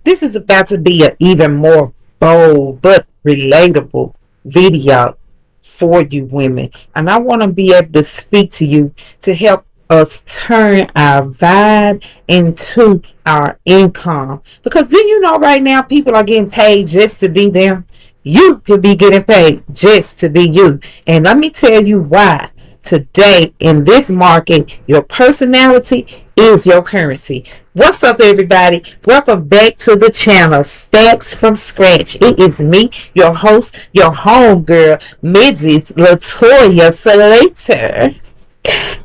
This is about to be an even more bold but relatable video for you women. And I want to be able to speak to you to help us turn our vibe into our income. Because then you know right now people are getting paid just to be them. You could be getting paid just to be you. And let me tell you why. Today in this market, your personality is your currency. What's up, everybody? Welcome back to the channel, Stacks from Scratch. It is me, your host, your homegirl, Mrs. Latoya Slater.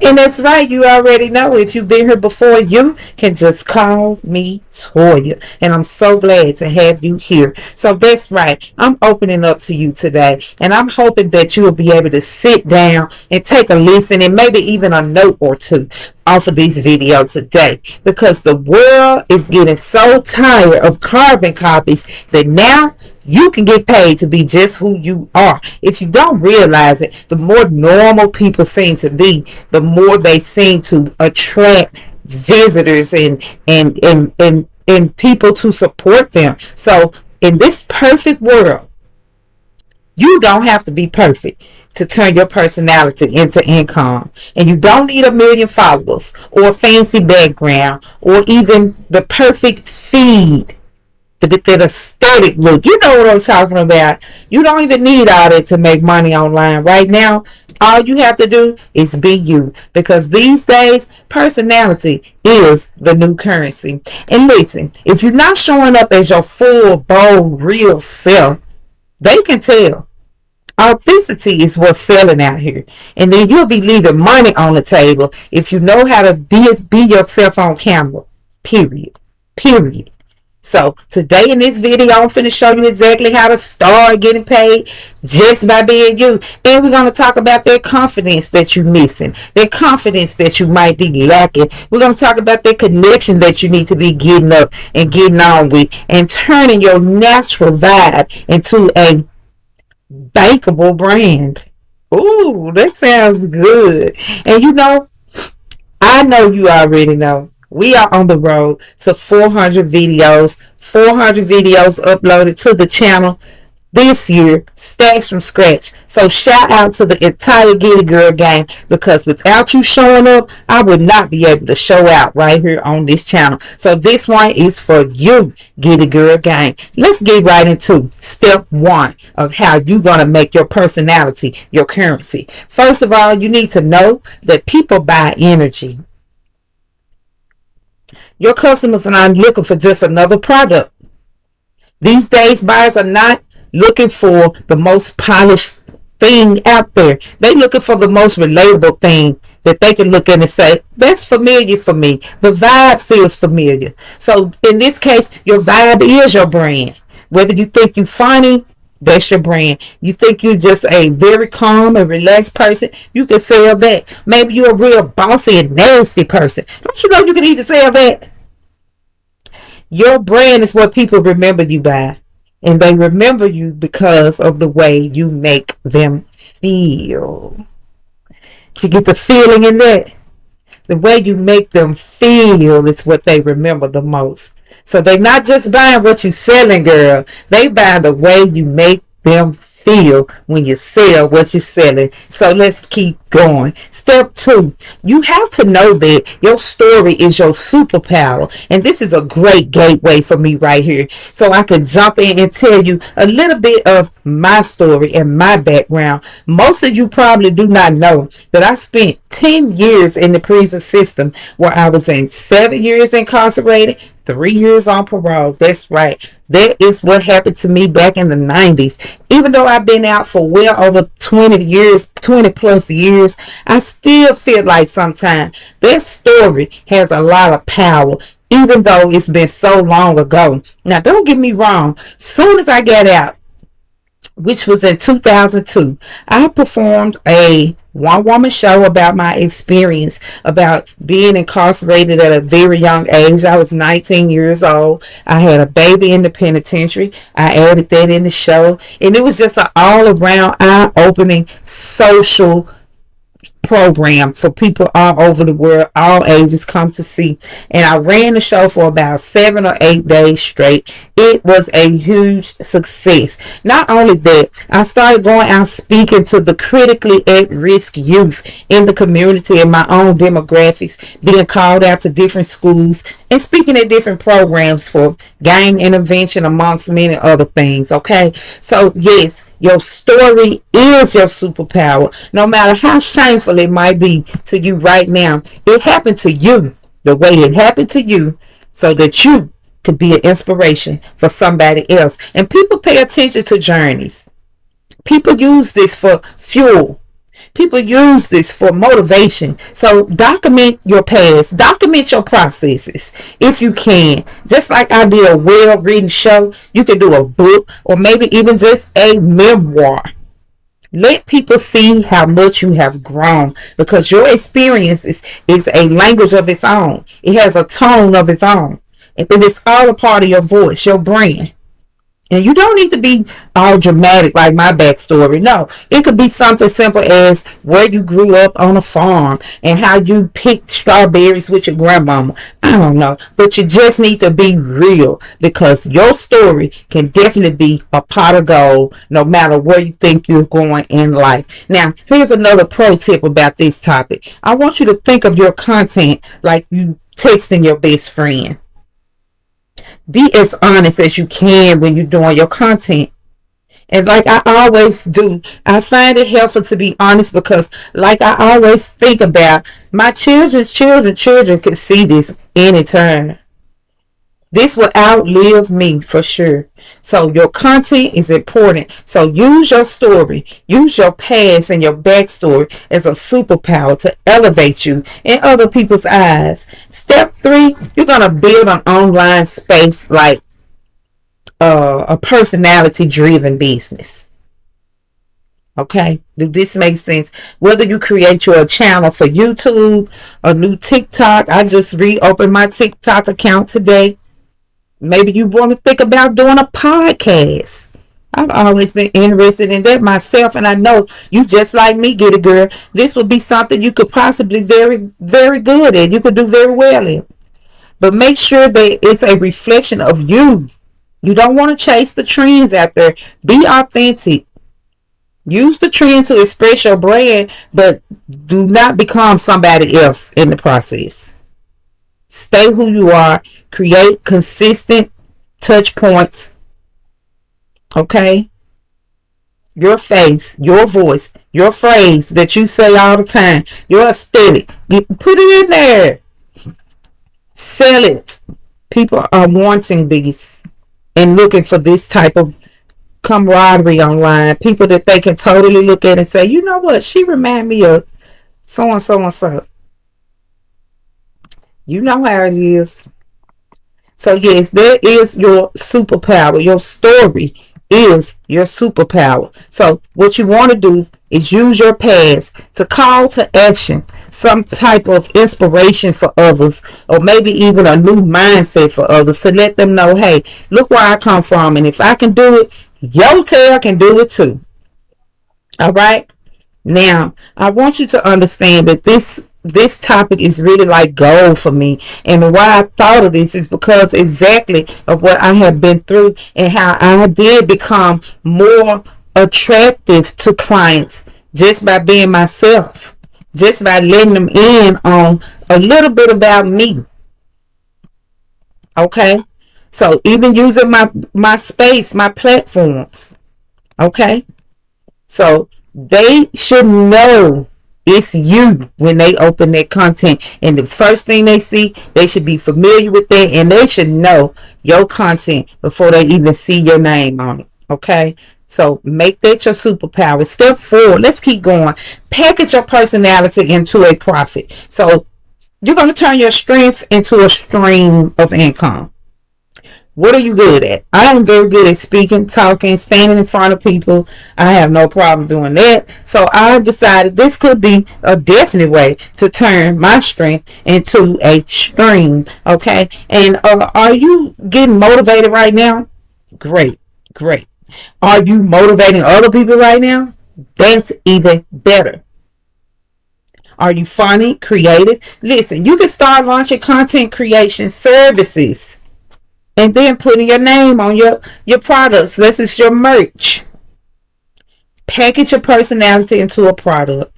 And that's right, you already know. If you've been here before, you can just call me Toya. And I'm so glad to have you here. So that's right, I'm opening up to you today. And I'm hoping that you will be able to sit down and take a listen and maybe even a note or two off of this video today. Because the world is getting so tired of carbon copies that now you can get paid to be just who you are. If you don't realize it, the more normal people seem to be, the more they seem to attract visitors and people to support them. So in this perfect world, you don't have to be perfect to turn your personality into income. And you don't need a million followers or a fancy background or even the perfect feed, that aesthetic look. You know what I'm talking about. You don't even need all that to make money online. Right now, all you have to do is be you. Because these days, personality is the new currency. And listen, if you're not showing up as your full, bold, real self, they can tell. Authenticity is what's selling out here. And then you'll be leaving money on the table if you know how to be yourself on camera. Period. Period. So today in this video, I'm finna show you exactly how to start getting paid just by being you. And we're going to talk about that confidence that you're missing, that confidence that you might be lacking. We're going to talk about that connection that you need to be getting up and getting on with and turning your natural vibe into a bankable brand. Ooh, that sounds good. And you know, I know you already know. We are on the road to 400 videos, 400 videos uploaded to the channel this year, Stacks from Scratch. So shout out to the entire Get It Girl gang, because without you showing up, I would not be able to show out right here on this channel. So this one is for you, Get It Girl gang. Let's get right into step one of how you're going to make your personality your currency. First of all, you need to know that people buy energy. Your customers are not looking for just another product. These days, buyers are not looking for the most polished thing out there. They're looking for the most relatable thing that they can look in and say, that's familiar for me. The vibe feels familiar. So in this case, your vibe is your brand. Whether you think you're funny, that's your brand. You think you're just a very calm and relaxed person, you can sell that. Maybe you're a real bossy and nasty person. Don't you know you can even sell that? Your brand is what people remember you by. And they remember you because of the way you make them feel. Did you get the feeling in that? The way you make them feel is what they remember the most. So they're not just buying what you're selling, girl. They buy the way you make them feel when you sell what you're selling. So let's keep going. Step two, you have to know that your story is your superpower. And this is a great gateway for me right here. So I can jump in and tell you a little bit of my story and my background. Most of you probably do not know that I spent 10 years in the prison system, where I was in 7 years incarcerated, 3 years on parole. That's right. That is what happened to me back in the 90s. Even though I've been out for well over 20 years, 20 plus years, I still feel like sometimes that story has a lot of power, even though it's been so long ago. Now, don't get me wrong. Soon as I got out, which was in 2002, I performed a one-woman show about my experience about being incarcerated at a very young age. I was 19 years old. I had a baby in the penitentiary. I added that in the show. And it was just an all-around eye-opening social program for people all over the world, all ages, come to see. And I ran the show for about 7 or 8 days straight. It was a huge success. Not only that, I started going out speaking to the critically at risk youth in the community in my own demographics, being called out to different schools and speaking at different programs for gang intervention, amongst many other things. Okay, so yes, your story is your superpower. No matter how shameful it might be to you right now, it happened to you the way it happened to you so that you could be an inspiration for somebody else. And people pay attention to journeys. People use this for fuel. People use this for motivation. So document your past, document your processes if you can. Just like I did a well written show, you can do a book or maybe even just a memoir. Let people see how much you have grown because your experience is a language of its own. It has a tone of its own. And it's all a part of your voice, your brand. And you don't need to be all dramatic like my backstory. No, it could be something simple as where you grew up on a farm and how you picked strawberries with your grandmama. I don't know. But you just need to be real because your story can definitely be a pot of gold no matter where you think you're going in life. Now, here's another pro tip about this topic. I want you to think of your content like you texting your best friend. Be as honest as you can when you're doing your content. And like I always do, I find it helpful to be honest because like I always think about my children could see this anytime. This will outlive me for sure. So your content is important. So use your story, use your past and your backstory as a superpower to elevate you in other people's eyes. Step 3, you're going to build an online space like a personality driven business. Okay, do this make sense? Whether you create your channel for YouTube, a new TikTok. I just reopened my TikTok account today. Maybe you want to think about doing a podcast. I've always been interested in that myself, and I know you just like me, get it, girl. This would be something you could possibly very good at. You could do very well in. But make sure that it's a reflection of you. You don't want to chase the trends out there. Be authentic. Use the trend to express your brand, but do not become somebody else in the process. Stay who you are. Create consistent touch points. Okay? Your face, your voice, your phrase that you say all the time, your aesthetic. Put it in there. Sell it. People are wanting these and looking for this type of camaraderie online. People that they can totally look at and say, you know what? She remind me of so and so and so. You know how it is. So yes, that is your superpower. Your story is your superpower. So what you want to do is use your past to call to action, some type of inspiration for others, or maybe even a new mindset for others to let them know, hey, look where I come from, and if I can do it, your tail can do it too. All right. Now, I want you to understand that this topic is really like gold for me. And why I thought of this is because exactly of what I have been through and how I did become more attractive to clients just by being myself, just by letting them in on a little bit about me. Okay? So even using my space, my platforms. Okay? So they should know it's you when they open their content. And the first thing they see, they should be familiar with that and they should know your content before they even see your name on it. Okay? So make that your superpower. Step 4, let's keep going. Package your personality into a profit. So you're going to turn your strength into a stream of income. What are you good at? I am very good at speaking, talking, standing in front of people. I have no problem doing that. So I decided this could be a definite way to turn my strength into a stream. Okay. And are you getting motivated right now? Great. Great. Are you motivating other people right now? That's even better. Are you funny, creative? Listen, you can start launching content creation services and then putting your name on your products. This is your merch. Package your personality into a product.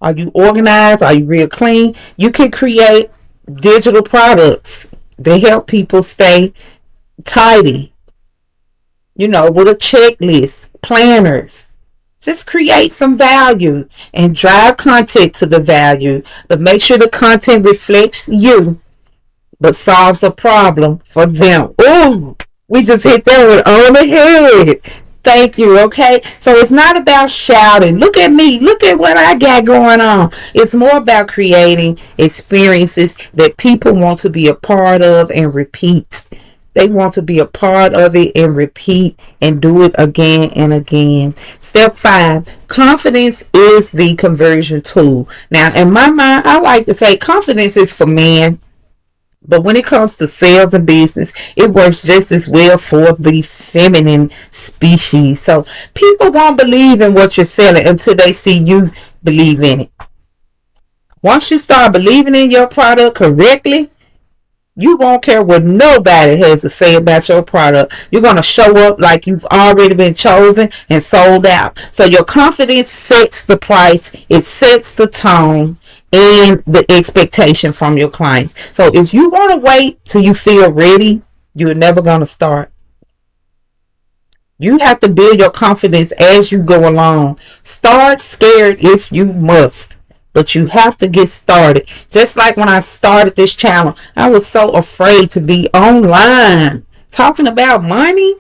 Are you organized? Are you real clean? You can create digital products. They help people stay tidy, with a checklist, planners. Just create some value and drive content to the value, but make sure the content reflects you but solves a problem for them. Ooh, we just hit that one on the head. Thank you, okay? So it's not about shouting, look at me, look at what I got going on. It's more about creating experiences that people want to be a part of and repeat. They want to be a part of it and repeat and do it again and again. Step 5, confidence is the conversion tool. Now, in my mind, I like to say confidence is for men. But when it comes to sales and business, it works just as well for the feminine species. So people won't believe in what you're selling until they see you believe in it. Once you start believing in your product correctly, you won't care what nobody has to say about your product. You're going to show up like you've already been chosen and sold out. So your confidence sets the price, it sets the tone and the expectation from your clients. So if you want to wait till you feel ready, you're never going to start. You have to build your confidence as you go along. Start scared if you must. But you have to get started. Just like when I started this channel, I was so afraid to be online talking about money.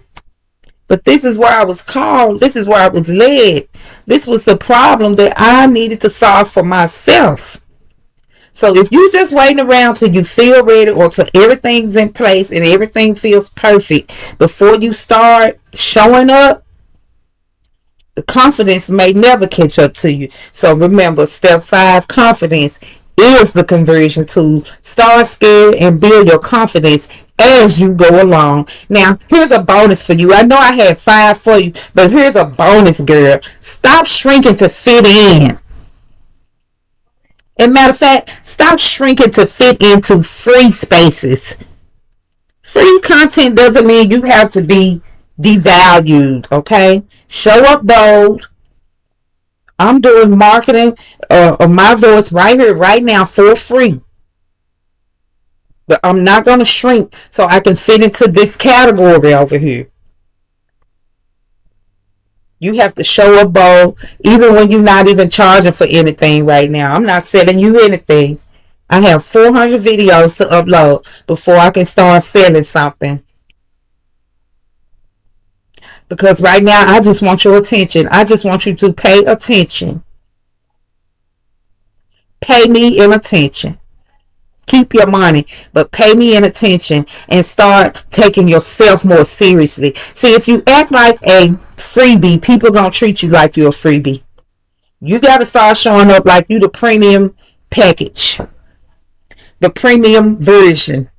But this is where I was called. This is where I was led. This was the problem that I needed to solve for myself. So if you just waiting around till you feel ready or till everything's in place and everything feels perfect before you start showing up, the confidence may never catch up to you. So remember, step 5, confidence is the conversion tool. Start scared and build your confidence as you go along. Now, here's a bonus for you. I know I had 5 for you, but here's a bonus, girl. Stop shrinking to fit in. And matter of fact, stop shrinking to fit into free spaces. Free content doesn't mean you have to be devalued, okay? Show up bold. I'm doing marketing of my voice right here, right now for free. But I'm not going to shrink so I can fit into this category over here. You have to show up bold even when you're not even charging for anything right now. I'm not selling you anything. I have 400 videos to upload before I can start selling something. Because right now, I just want your attention. I just want you to pay attention. Pay me in attention. Keep your money, but pay me in attention and start taking yourself more seriously. See, if you act like a freebie, people gonna treat you like you're a freebie. You gotta start showing up like you the premium package, the premium version.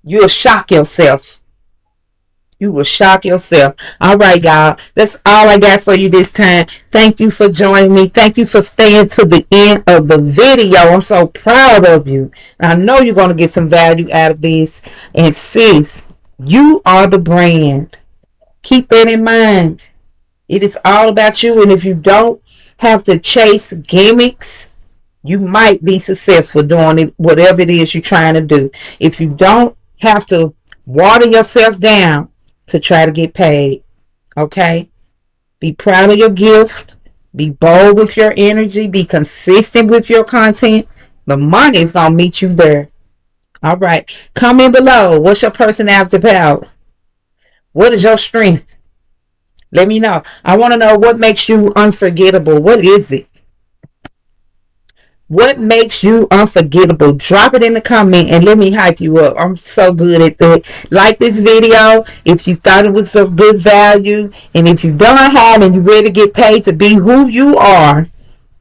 You'll shock yourself. You will shock yourself. All right, y'all. That's all I got for you this time. Thank you for joining me. Thank you for staying to the end of the video. I'm so proud of you. I know you're going to get some value out of this. And sis, you are the brand. Keep that in mind. It is all about you. And if you don't have to chase gimmicks, you might be successful doing it, whatever it is you're trying to do. If you don't have to water yourself down to try to get paid, okay? Be proud of your gift. Be bold with your energy. Be consistent with your content. The money is going to meet you there. All right. Comment below. What's your personality power? What is your strength? Let me know. I want to know what makes you unforgettable. What is it? What makes you unforgettable? Drop it in the comment and let me hype you up. I'm so good at that. Like this video if you thought it was of good value. And if you don't have and you're ready to get paid to be who you are,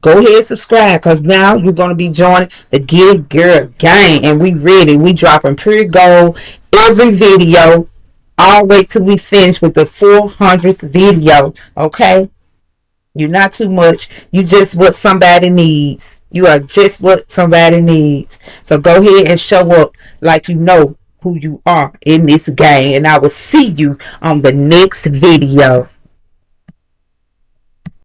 go ahead and subscribe, because now you're going to be joining the Get It Girl gang. And we ready. We dropping pure gold every video all the way till we finish with the 400th video. Okay? You're not too much. You just what somebody needs. You are just what somebody needs. So go ahead and show up like you know who you are in this game. And I will see you on the next video.